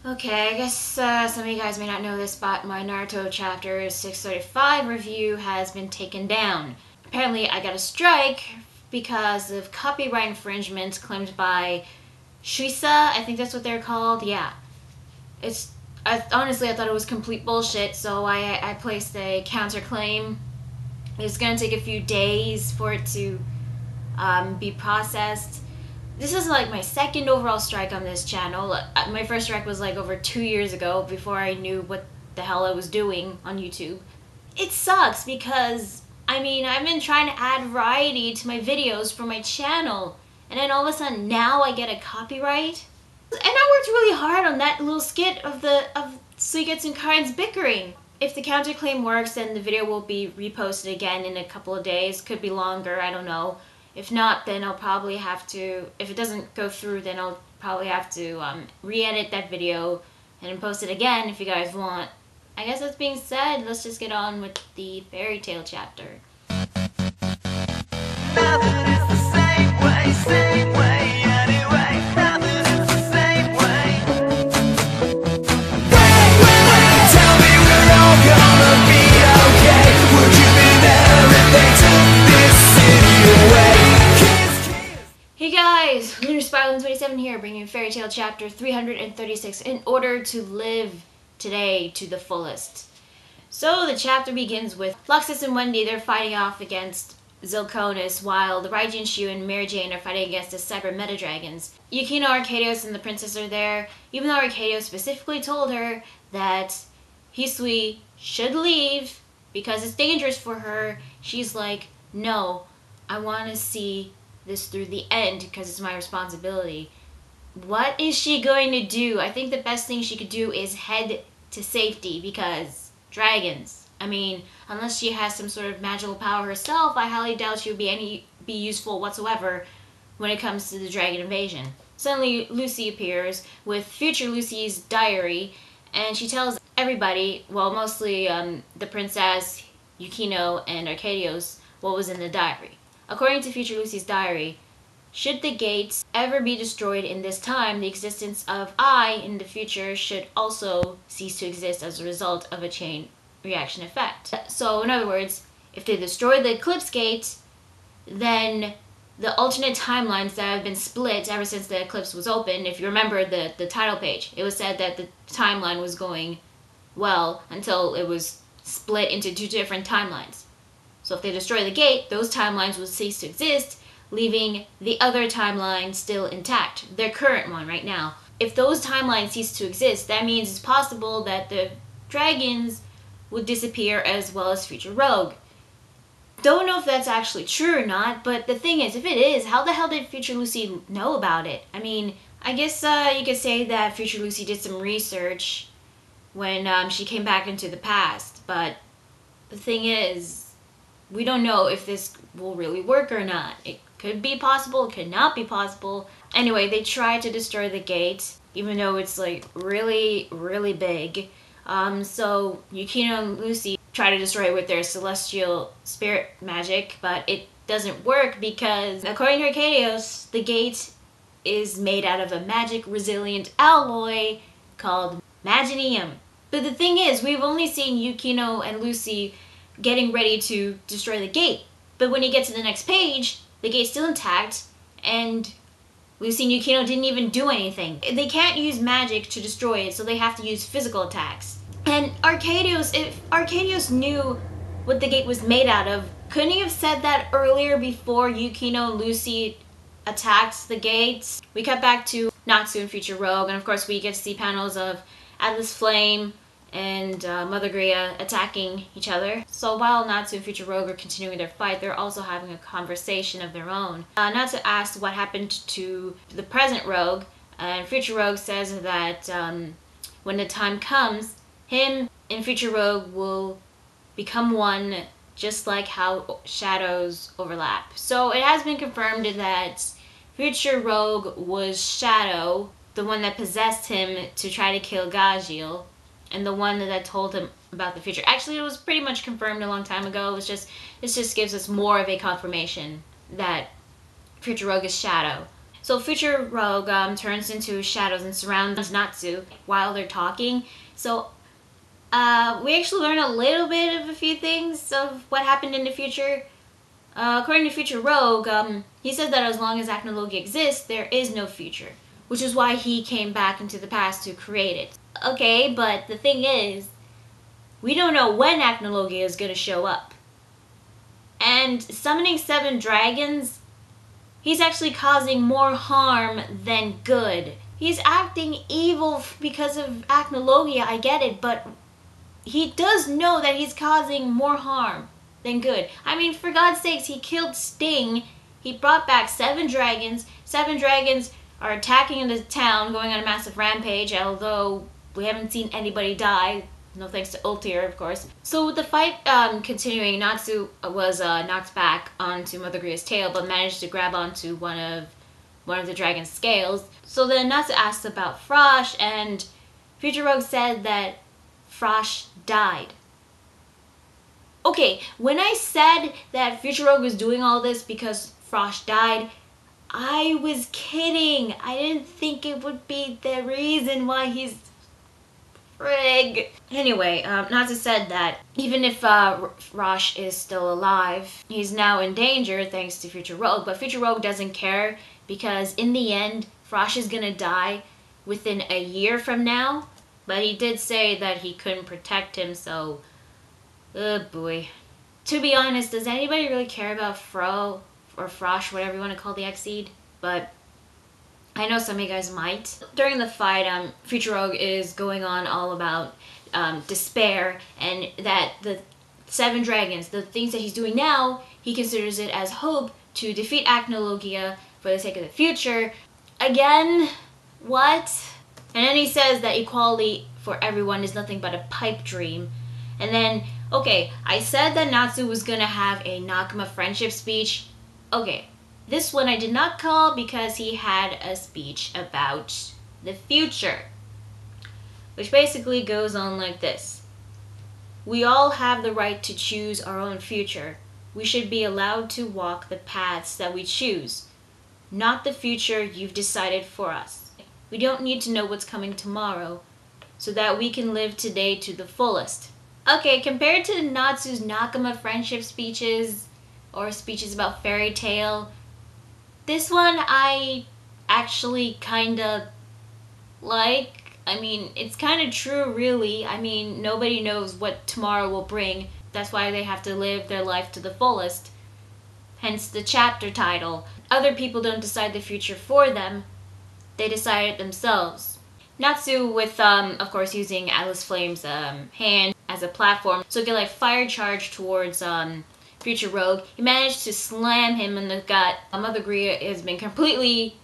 Okay, I guess some of you guys may not know this, but my Naruto chapter 635 review has been taken down. Apparently I got a strike because of copyright infringement claimed by Shuisa, I think that's what they're called. Yeah. Honestly, I thought it was complete bullshit, so I placed a counterclaim. It's gonna take a few days for it to be processed. This is like my second overall strike on this channel. My first strike was like over 2 years ago, before I knew what the hell I was doing on YouTube. It sucks because, I mean, I've been trying to add variety to my videos for my channel, and then all of a sudden now I get a copyright? And I worked really hard on that little skit of Suigetsu and Karen's bickering. If the counterclaim works, then the video will be reposted again in a couple of days. Could be longer, I don't know. If not, then I'll probably have to, if it doesn't go through, then I'll probably have to re-edit that video and then post it again if you guys want. I guess that's being said, let's just get on with the fairy tale chapter. Nothing is the same way anyway. Nothing is the same way. Tell me we're all gonna be okay. Would you be there if they took this city away? Hey guys, Lunar Spiralin 27 here, bringing you Fairy Tale Chapter 336, In Order to Live Today to the Fullest. So the chapter begins with Fluxus and Wendy. They're fighting off against Zilconis, while the Raijin Shu and Mary Jane are fighting against the Cyber Meta Dragons. Yukino, Arcadios, and the princess are there, even though Arcadios specifically told her that Hisui should leave because it's dangerous for her. She's like, no, I want to see this through the end because it's my responsibility. What is she going to do? I think the best thing she could do is head to safety because dragons. I mean, unless she has some sort of magical power herself, I highly doubt she would be useful whatsoever when it comes to the dragon invasion. Suddenly, Lucy appears with future Lucy's diary, and she tells everybody, well, mostly the princess, Yukino, and Arcadios, what was in the diary. According to future Lucy's diary, should the gates ever be destroyed in this time, the existence of I in the future should also cease to exist as a result of a chain reaction effect. So in other words, if they destroy the Eclipse Gate, then the alternate timelines that have been split ever since the eclipse was open, if you remember the title page, it was said that the timeline was going well until it was split into two different timelines. So if they destroy the gate, those timelines will cease to exist, leaving the other timeline still intact, their current one right now. If those timelines cease to exist, that means it's possible that the dragons would disappear as well as future Rogue. Don't know if that's actually true or not, but the thing is, if it is, how the hell did future Lucy know about it? I mean, I guess you could say that future Lucy did some research when she came back into the past, but the thing is, we don't know if this will really work or not. It could be possible, it could not be possible. Anyway, they tried to destroy the gate, even though it's like really, really big. So Yukino and Lucy try to destroy it with their celestial spirit magic, but it doesn't work because, according to Arcadios, the gate is made out of a magic resilient alloy called Maginium. But the thing is, we've only seen Yukino and Lucy getting ready to destroy the gate. But when you get to the next page, the gate's still intact, and Lucy and Yukino didn't even do anything. They can't use magic to destroy it, so they have to use physical attacks. And Arcadios, if Arcadios knew what the gate was made out of, couldn't he have said that earlier before Yukino and Lucy attacked the gates? We cut back to Natsu and Future Rogue, and of course we get to see panels of Atlas Flame and Mother Gria attacking each other. So while Natsu and Future Rogue are continuing their fight, they're also having a conversation of their own. Natsu asks what happened to the present Rogue, and Future Rogue says that when the time comes, him and Future Rogue will become one, just like how shadows overlap. So it has been confirmed that Future Rogue was Shadow, the one that possessed him to try to kill Gajeel, and the one that told him about the future. Actually, it was pretty much confirmed a long time ago. This just gives us more of a confirmation that Future Rogue is Shadow. So Future Rogue turns into shadows and surrounds Natsu while they're talking. So we actually learn a little bit of a few things of what happened in the future. According to Future Rogue, he said that as long as Acnologia exists, there is no future, which is why he came back into the past to create it. Okay, but the thing is, we don't know when Acnologia is going to show up. And summoning 7 dragons, he's actually causing more harm than good. He's acting evil because of Acnologia, I get it, but he does know that he's causing more harm than good. I mean, for God's sakes, he killed Sting. He brought back 7 dragons. 7 dragons are attacking the town, going on a massive rampage, although we haven't seen anybody die. No thanks to Ultir, of course. So with the fight continuing, Natsu was knocked back onto Mother Gria's tail, but managed to grab onto one of the dragon's scales. So then Natsu asked about Frosh, and Future Rogue said that Frosh died. Okay, when I said that Future Rogue was doing all this because Frosh died, I was kidding. I didn't think it would be the reason why he's... frig. Anyway, Natsu said that even if Frosh is still alive, he's now in danger thanks to Future Rogue, but Future Rogue doesn't care because in the end, Frosh is gonna die within a year from now, but he did say that he couldn't protect him, so... oh boy. To be honest, does anybody really care about Fro or Frosh, whatever you want to call the Exceed? But I know some of you guys might. During the fight, Future Rogue is going on all about despair, and that the 7 dragons, the things that he's doing now, he considers it as hope to defeat Acnologia for the sake of the future. Again, what? And then he says that equality for everyone is nothing but a pipe dream. And then, okay, I said that Natsu was gonna have a Nakama friendship speech. Okay, this one I did not call because he had a speech about the future, which basically goes on like this. We all have the right to choose our own future. We should be allowed to walk the paths that we choose, not the future you've decided for us. We don't need to know what's coming tomorrow, so that we can live today to the fullest. Okay, compared to Natsu's Nakama friendship speeches, or speeches about Fairy Tail, this one I actually kinda like. I mean, it's kinda true, really. I mean, nobody knows what tomorrow will bring. That's why they have to live their life to the fullest. Hence the chapter title. Other people don't decide the future for them. They decide it themselves. Natsu, with, of course, using Atlas Flame's hand as a platform, so get like fire charge towards Future Rogue. He managed to slam him in the gut. Mother Gria has been completely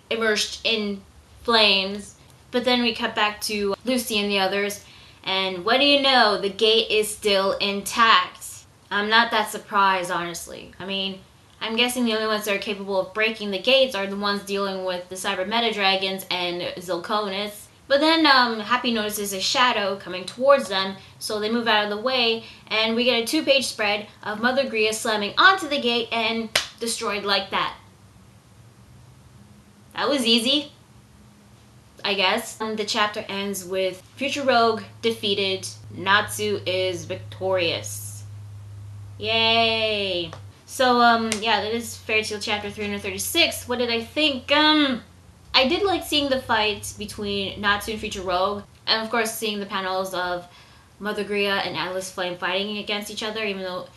immersed in flames. But then we cut back to Lucy and the others, and what do you know? The gate is still intact. I'm not that surprised, honestly. I mean, I'm guessing the only ones that are capable of breaking the gates are the ones dealing with the Cyber Meta Dragons and Zilconis. But then Happy notices a shadow coming towards them, so they move out of the way, and we get a 2-page spread of Mother Gria slamming onto the gate and destroyed like that. That was easy, I guess. The chapter ends with Future Rogue defeated, Natsu is victorious. Yay! So, yeah, that is Fairy Tail chapter 336. What did I think? I did like seeing the fight between Natsu and Future Rogue, and of course seeing the panels of Mother Gria and Atlas Flame fighting against each other, even though...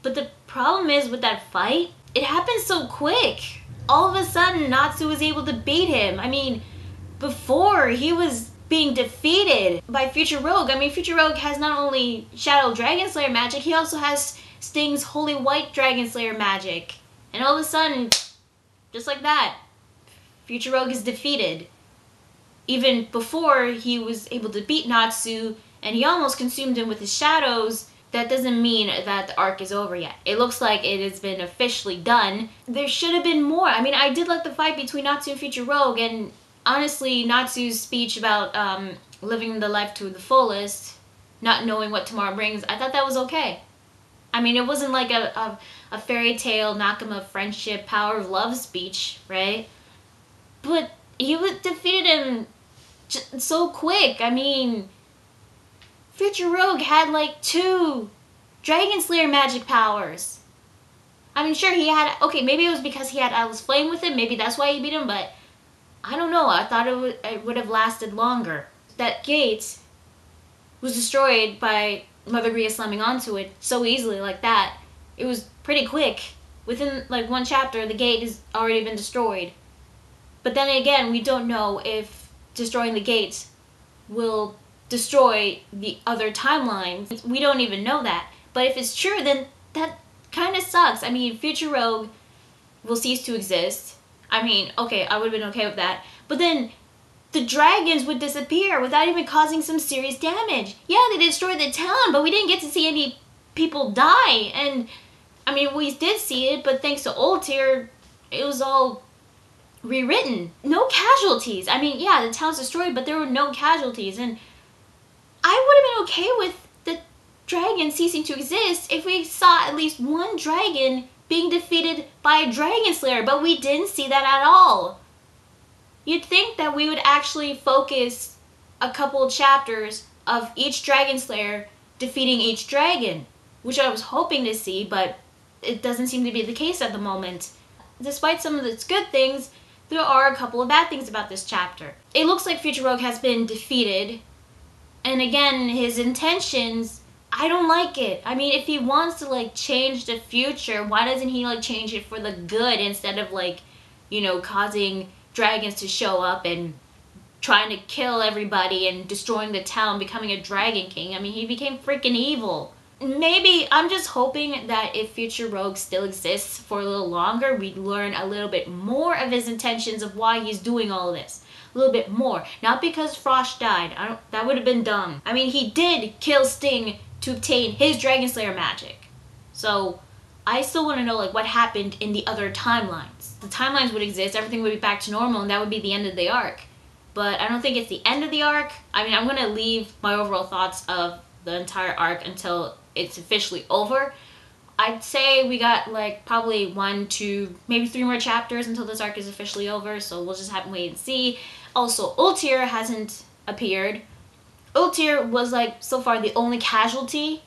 But the problem is with that fight, it happened so quick. All of a sudden, Natsu was able to beat him. I mean, before, he was being defeated by Future Rogue. I mean, Future Rogue has not only Shadow Dragon Slayer magic, he also has Sting's Holy White Dragon Slayer magic. And all of a sudden, just like that, Future Rogue is defeated. Even before he was able to beat Natsu, and he almost consumed him with his shadows, that doesn't mean that the arc is over yet. It looks like it has been officially done. There should have been more. I mean, I did like the fight between Natsu and Future Rogue, and honestly, Natsu's speech about living the life to the fullest, not knowing what tomorrow brings, I thought that was okay. I mean, it wasn't like a Fairy Tail Nakama friendship power of love speech, right? But he defeated him so quick. I mean, Future Rogue had like 2 Dragon Slayer magic powers. I mean, sure, he had... Okay, maybe it was because he had Atlas Flame with him. Maybe that's why he beat him, but I don't know. I thought it would have lasted longer. That gate was destroyed by Mother Gria slamming onto it so easily like that. It was pretty quick. Within like 1 chapter, the gate has already been destroyed. But then again, we don't know if destroying the gate will destroy the other timelines. We don't even know that. But if it's true, then that kind of sucks. I mean, Future Rogue will cease to exist. I mean, okay, I would have been okay with that. But then the dragons would disappear without even causing some serious damage. Yeah, they destroyed the town, but we didn't get to see any people die. And, I mean, we did see it, but thanks to Old Tier, it was all rewritten. No casualties. I mean, yeah, the town's destroyed, but there were no casualties. And I would have been okay with the dragon ceasing to exist if we saw at least 1 dragon being defeated by a Dragon Slayer, but we didn't see that at all. You'd think that we would actually focus a couple chapters of each Dragon Slayer defeating each dragon, which I was hoping to see, but it doesn't seem to be the case at the moment. Despite some of its good things, there are a couple of bad things about this chapter. It looks like Future Rogue has been defeated, and again, his intentions, I don't like it. I mean, if he wants to, like, change the future, why doesn't he, like, change it for the good instead of, like, you know, causing dragons to show up and trying to kill everybody and destroying the town, becoming a Dragon King? I mean, he became freaking evil. Maybe, I'm just hoping that if Future Rogue still exists for a little longer, we'd learn a little bit more of his intentions of why he's doing all this. A little bit more. Not because Frost died. That would have been dumb. I mean, he did kill Sting to obtain his Dragon Slayer magic. So, I still want to know, like, what happened in the other timelines. The timelines would exist, everything would be back to normal, and that would be the end of the arc. But I don't think it's the end of the arc. I mean, I'm going to leave my overall thoughts of the entire arc until it's officially over. I'd say we got, like, probably 1, 2, maybe 3 more chapters until this arc is officially over, so we'll just have to wait and see. Also, Ultir hasn't appeared. Ultir was, like, so far the only casualty,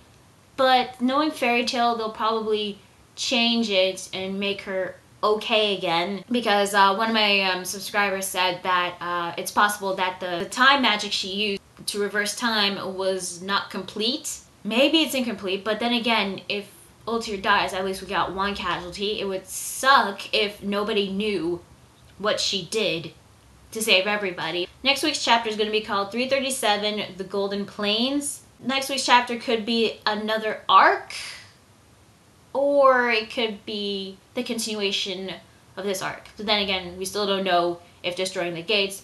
but knowing Fairy Tail, they'll probably change it and make her okay again, because one of my subscribers said that it's possible that the time magic she used to reverse time was not complete. Maybe it's incomplete, but then again, if Ultir dies, at least we got 1 casualty. It would suck if nobody knew what she did to save everybody. Next week's chapter is going to be called 337, The Golden Plains. Next week's chapter could be another arc, or it could be the continuation of this arc. But then again, we still don't know if destroying the gates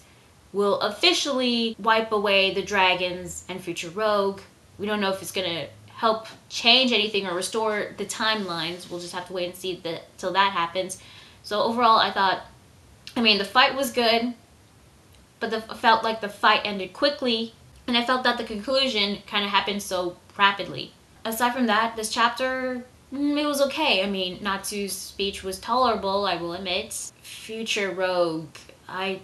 will officially wipe away the dragons and Future Rogue. We don't know if it's going to help change anything or restore the timelines. We'll just have to wait and see till that happens. So overall, I mean, the fight was good, but I felt like the fight ended quickly, and I felt that the conclusion kind of happened so rapidly. Aside from that, this chapter, it was okay. I mean, Natsu's speech was tolerable, I will admit. Future Rogue, I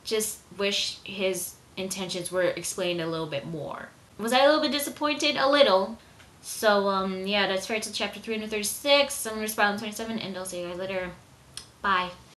just wish his intentions were explained a little bit more. Was I a little bit disappointed? A little. So, yeah, that's Fairy Tail chapter 336. I'm going to Spiral 27, and I'll see you guys later. Bye.